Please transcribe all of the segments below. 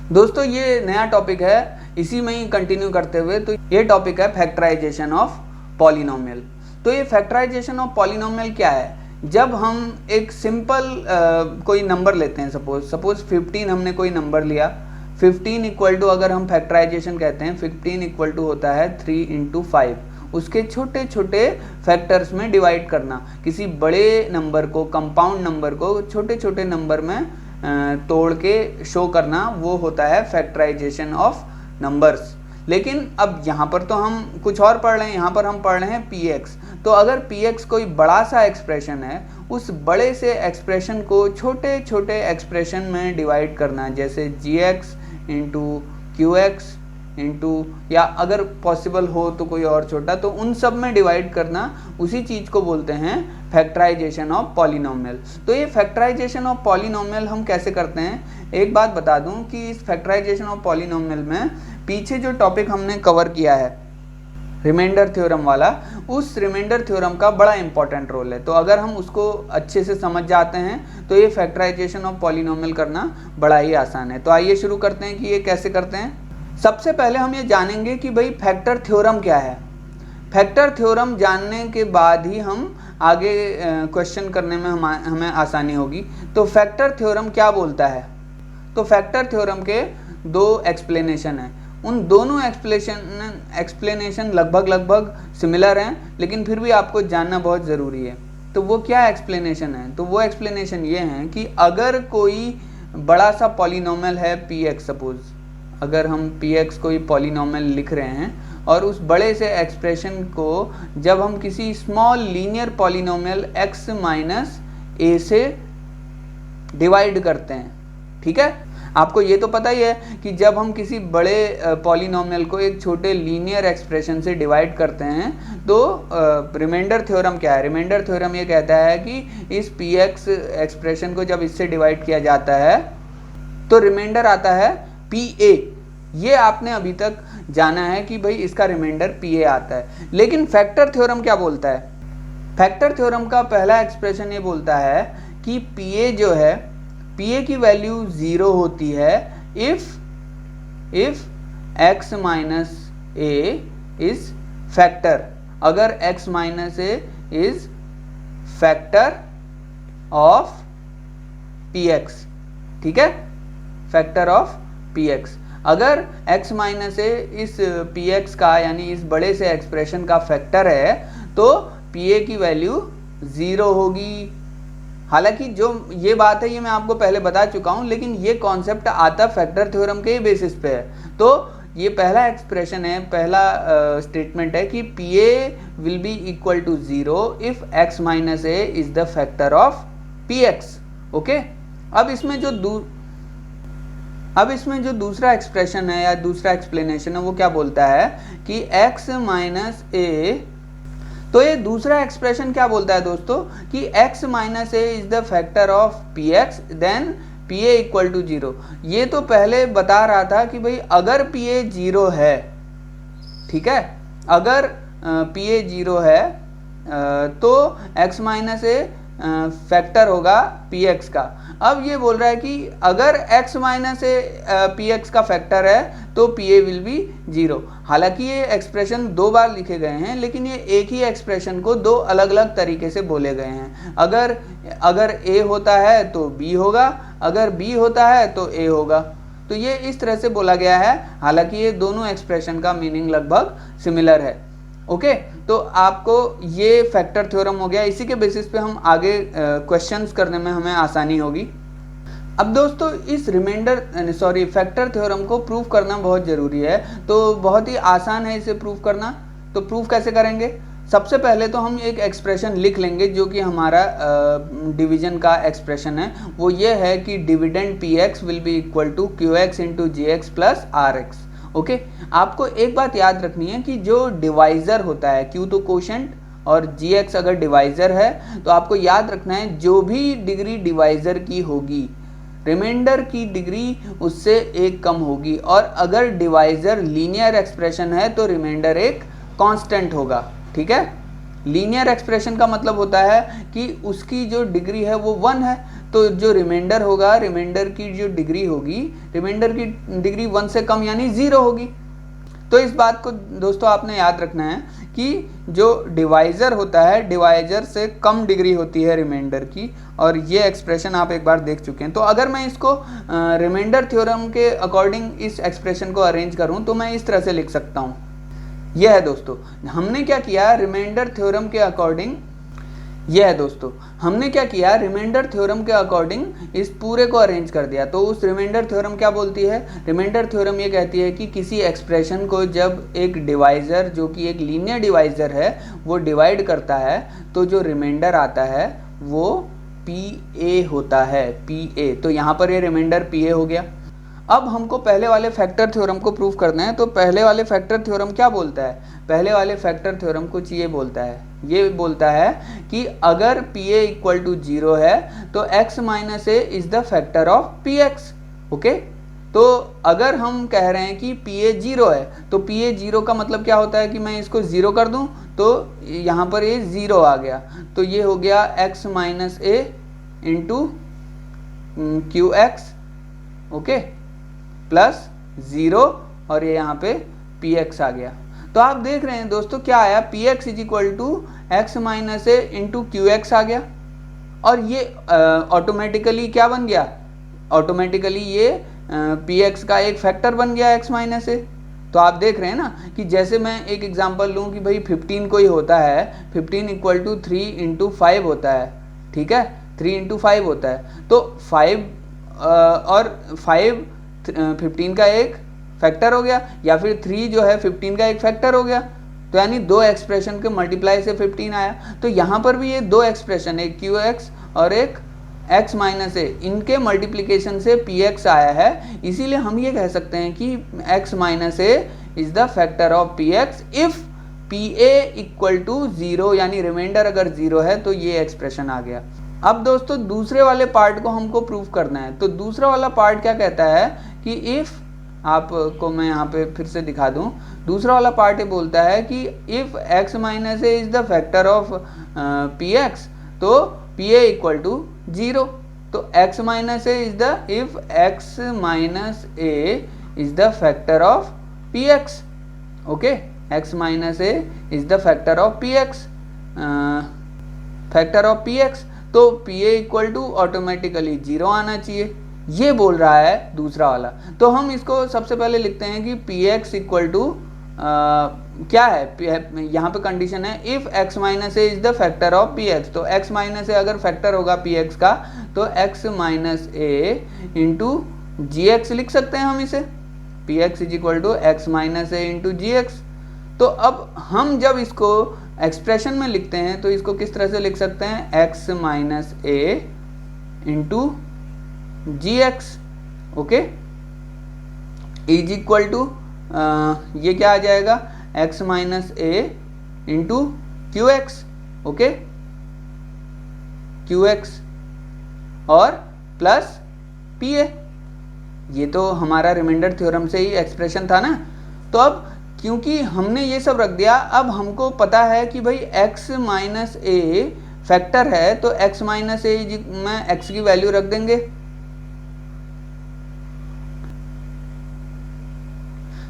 दोस्तों ये नया टॉपिक है, इसी में ही कंटिन्यू करते हुए तो ये टॉपिक है फैक्टराइजेशन ऑफ पॉलिनोमियल। तो ये फैक्टराइजेशन ऑफ पॉलिनोमियल क्या है? जब हम एक सिंपल कोई नंबर लेते हैं, सपोज 15 हमने कोई नंबर लिया, 15 इक्वल टू, अगर हम फैक्टराइजेशन कहते हैं 15 इक्वल टू होता है 3 इंटू 5, उसके छोटे छोटे फैक्टर्स में डिवाइड करना। किसी बड़े नंबर को, कंपाउंड नंबर को छोटे छोटे नंबर में तोड़ के शो करना, वो होता है फैक्टराइजेशन ऑफ नंबर्स। लेकिन अब यहाँ पर तो हम कुछ और पढ़ रहे हैं, यहाँ पर हम पढ़ रहे हैं px। तो अगर px कोई बड़ा सा एक्सप्रेशन है, उस बड़े से एक्सप्रेशन को छोटे छोटे एक्सप्रेशन में डिवाइड करना, जैसे gx इंटू qx इंटू, या अगर पॉसिबल हो तो कोई और छोटा, तो उन सब में डिवाइड करना, उसी चीज़ को बोलते हैं फैक्टराइजेशन ऑफ पॉलिनोमियल। तो ये फैक्टराइजेशन ऑफ पॉलिनोमियल हम कैसे करते हैं? एक बात बता दूं कि इस फैक्टराइजेशन ऑफ पॉलिनोमियल में पीछे जो टॉपिक हमने कवर किया है रिमाइंडर थ्योरम वाला, उस रिमाइंडर थ्योरम का बड़ा इंपॉर्टेंट रोल है। तो अगर हम उसको अच्छे से समझ जाते हैं तो ये फैक्टराइजेशन ऑफ पॉलिनोमियल करना बड़ा ही आसान है। तो आइए शुरू करते हैं कि ये कैसे करते हैं। सबसे पहले हम ये जानेंगे कि भाई फैक्टर थ्योरम क्या है। फैक्टर थ्योरम जानने के बाद ही हम आगे क्वेश्चन करने में हमें आसानी होगी। तो फैक्टर थ्योरम क्या बोलता है? तो फैक्टर थ्योरम के दो एक्सप्लेनेशन हैं, उन दोनों एक्सप्लेनेशन लगभग सिमिलर हैं, लेकिन फिर भी आपको जानना बहुत ज़रूरी है। तो वो क्या एक्सप्लेनेशन है? तो वो एक्सप्लेनेशन ये हैं कि अगर कोई बड़ा सा पॉलिनोमियल है px, सपोज अगर हम px कोई पॉलिनोमियल लिख रहे हैं और उस बड़े से एक्सप्रेशन को जब हम किसी small linear polynomial x minus a से डिवाइड करते हैं, ठीक है। आपको ये तो पता ही है कि जब हम किसी बड़े पॉलिनोमियल को एक छोटे लीनियर एक्सप्रेशन से डिवाइड करते हैं तो रिमाइंडर थ्योरम क्या है? रिमाइंडर थ्योरम ये कहता है कि इस px एक्सप्रेशन को जब इससे डिवाइड किया जाता है तो रिमाइंडर आता है pa। ये आपने अभी तक जाना है कि भाई इसका रिमाइंडर pa आता है। लेकिन फैक्टर थ्योरम क्या बोलता है? फैक्टर थ्योरम का पहला एक्सप्रेशन ये बोलता है कि pa जो है, pa की वैल्यू 0 होती है if x minus a is factor, अगर x minus a is factor of px, ठीक है, फैक्टर ऑफ px। अगर x माइनस a इस px का, यानी इस बड़े से एक्सप्रेशन का फैक्टर है, तो pa की वैल्यू 0 होगी। हालांकि जो ये बात है ये मैं आपको पहले बता चुका हूं, लेकिन ये कॉन्सेप्ट आता फैक्टर थ्योरम के बेसिस पे है। तो ये पहला एक्सप्रेशन है, पहला स्टेटमेंट है कि pa will be equal to 0 if x minus a is the factor of px। Okay, अब इसमें जो दूसरा एक्सप्रेशन है या दूसरा एक्सप्लेनेशन है वो क्या बोलता है कि x माइनस a, तो ये दूसरा एक्सप्रेशन क्या बोलता है दोस्तों कि x minus a is the factor of px, then pa equal to 0। ये तो पहले बता रहा था कि भाई अगर pa 0 है, ठीक है, अगर pa 0 है तो x माइनस a फैक्टर होगा px का। अब ये बोल रहा है कि अगर x माइनस a px का फैक्टर है तो pa विल बी 0। हालांकि ये एक्सप्रेशन दो बार लिखे गए हैं, लेकिन ये एक ही एक्सप्रेशन को दो अलग अलग तरीके से बोले गए हैं। अगर a होता है तो b होगा, अगर b होता है तो a होगा। तो ये इस तरह से बोला गया है, हालांकि ये दोनों एक्सप्रेशन का मीनिंग लगभग सिमिलर है। ओके, तो आपको ये फैक्टर थ्योरम हो गया, इसी के बेसिस पे हम आगे क्वेश्चंस करने में हमें आसानी होगी। अब दोस्तों इस फैक्टर थ्योरम को प्रूव करना बहुत ज़रूरी है। तो बहुत ही आसान है इसे प्रूव करना। तो प्रूव कैसे करेंगे? सबसे पहले तो हम एक एक्सप्रेशन लिख लेंगे जो कि हमारा डिवीजन का एक्सप्रेशन है। वो ये है कि dividend px will be equal to qx into gx plus rx। Okay, आपको एक बात याद रखनी है कि जो डिवाइजर होता है, q तो कोशेंट और gx अगर डिवाइजर है, तो आपको याद रखना है जो भी डिग्री डिवाइजर की होगी, रिमाइंडर की डिग्री उससे एक कम होगी। और अगर डिवाइजर लीनियर एक्सप्रेशन है तो रिमाइंडर एक कांस्टेंट होगा, ठीक है। लीनियर एक्सप्रेशन का मतलब होता है कि उसकी जो डिग्री है वो 1 है। तो जो रिमाइंडर होगा, रिमाइंडर की जो डिग्री होगी, रिमाइंडर की डिग्री 1 से कम यानी 0 होगी। तो इस बात को दोस्तों आपने याद रखना है कि जो डिवाइज़र होता है, डिवाइज़र से कम डिग्री होती है रिमाइंडर की, और ये एक्सप्रेशन आप एक बार देख चुके हैं। तो अगर मैं इसको रिमाइंडर थ्योरम के अकॉर्डिंग इस एक्सप्रेशन को अरेंज करूं तो मैं इस तरह से लिख सकता हूं। यह है दोस्तों, हमने क्या किया रिमाइंडर थ्योरम के अकॉर्डिंग, यह है दोस्तों हमने क्या किया रिमाइंडर थ्योरम के अकॉर्डिंग इस पूरे को अरेंज कर दिया। तो उस रिमाइंडर थ्योरम क्या बोलती है, रिमाइंडर थ्योरम ये कहती है कि किसी एक्सप्रेशन को जब एक डिवाइज़र जो कि एक लीनियर डिवाइज़र है वो डिवाइड करता है तो जो रिमाइंडर आता है वो PA होता है, PA। तो यहाँ पर ये रिमाइंडर PA हो गया। अब हमको पहले वाले फैक्टर थ्योरम को प्रूव करना है। तो पहले वाले फैक्टर थ्योरम क्या बोलता है, पहले वाले फैक्टर थ्योरम कुछ ये बोलता है, ये बोलता है कि अगर PA इक्वल टू 0 है तो x minus a is the factor of PX। Okay, तो अगर हम कह रहे हैं कि PA 0 है तो PA 0 का मतलब क्या होता है कि मैं इसको 0 कर दूं तो यहाँ पर ये 0 आ गया, तो ये हो गया x minus a into QX, okay, plus 0 और ये यहाँ पे PX आ गया। तो आप देख रहे हैं दोस्तों क्या आया, PX is equal to x minus a into QX आ गया, और ये ऑटोमेटिकली क्या बन गया, ऑटोमेटिकली ये PX का एक फैक्टर बन गया x माइनस ए। तो आप देख रहे हैं ना कि जैसे मैं एक एग्जांपल लूँ कि भाई 15 कोई होता है, 15 इक्वल टू 3 इंटू 5 होता है, ठीक है, 3 इंटू 5 होता है, तो 5 और 5 15 का एक फैक्टर हो गया, या फिर 3 जो है 15 का एक फैक्टर हो गया, तो यानी दो एक्सप्रेशन के मल्टीप्लाई से 15 आया। तो यहाँ पर भी ये दो एक्सप्रेशन, एक QX और एक x माइनस ए, इनके मल्टीप्लिकेशन से PX आया है, इसीलिए हम ये कह सकते हैं कि x minus a is the factor of PX if PA equal to 0, यानी रिमाइंडर अगर 0 है तो ये एक्सप्रेशन आ गया। अब दोस्तों दूसरे वाले पार्ट को हमको प्रूव करना है। तो दूसरा वाला पार्ट क्या कहता है कि इफ, आपको मैं यहाँ पे फिर से दिखा दूँ, दूसरा वाला पार्ट ये बोलता है कि if x minus a is the factor of PX तो PA इक्वल टू 0। तो x minus a is the, if x minus a is the factor of PX, okay, x minus a is the factor of PX, factor of PX, तो PA equal to automatically 0 आना चाहिए, ये बोल रहा है दूसरा वाला। तो हम इसको सबसे पहले लिखते हैं कि PX इक्वल टू क्या है, यहाँ पे कंडीशन है if x minus a is the factor of PX। तो x माइनस ए अगर फैक्टर होगा PX का तो x minus a into GX लिख सकते हैं हम इसे, PX is equal to x minus a into GX। तो अब हम जब इसको एक्सप्रेशन में लिखते हैं तो इसको किस तरह से लिख सकते हैं, x minus a into GX, okay, is equal to ये क्या आ जाएगा, x minus a into QX, okay, QX और प्लस PA। ये तो हमारा रिमाइंडर थ्योरम से ही एक्सप्रेशन था ना। तो अब क्योंकि हमने ये सब रख दिया, अब हमको पता है कि भाई x माइनस ए फैक्टर है, तो x माइनस ए में x की वैल्यू रख देंगे।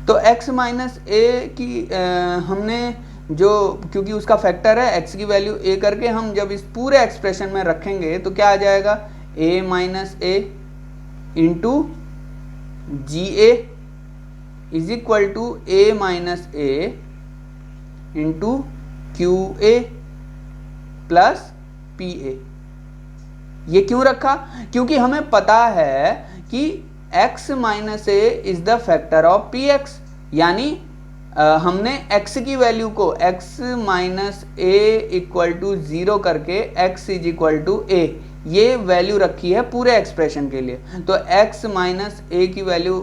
तो x माइनस ए की हमने जो, क्योंकि उसका फैक्टर है, x की वैल्यू a करके हम जब इस पूरे एक्सप्रेशन में रखेंगे तो क्या आ जाएगा, a minus a into GA is equal to a minus a into QA plus PA। ये क्यों रखा, क्योंकि हमें पता है कि x minus a is the factor of PX, यानी हमने x की वैल्यू को x minus a equal to 0 करके x is equal to a, ये वैल्यू रखी है पूरे एक्सप्रेशन के लिए। तो x माइनस ए की वैल्यू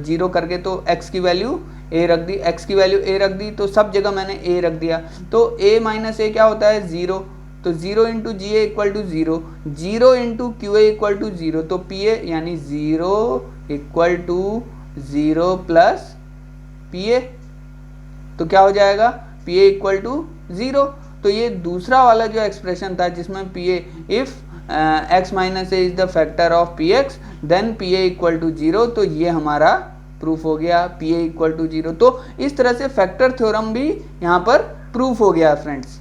0 करके तो x की वैल्यू a रख दी, x की वैल्यू a रख दी, तो सब जगह मैंने a रख दिया। तो a माइनस ए क्या होता है, 0, तो 0 into GA equal to 0, 0 into QA equal to 0, तो PA यानी 0 इक्वल टू 0 प्लस PA, तो क्या हो जाएगा, PA इक्वल टू 0। तो ये दूसरा वाला जो एक्सप्रेशन था जिसमें PA, if x minus a is the factor of p x then p a equal to 0, तो ये हमारा प्रूफ हो गया पी ए इक्वल टू 0। तो इस तरह से फैक्टर थ्योरम भी यहाँ पर प्रूफ हो गया फ्रेंड्स।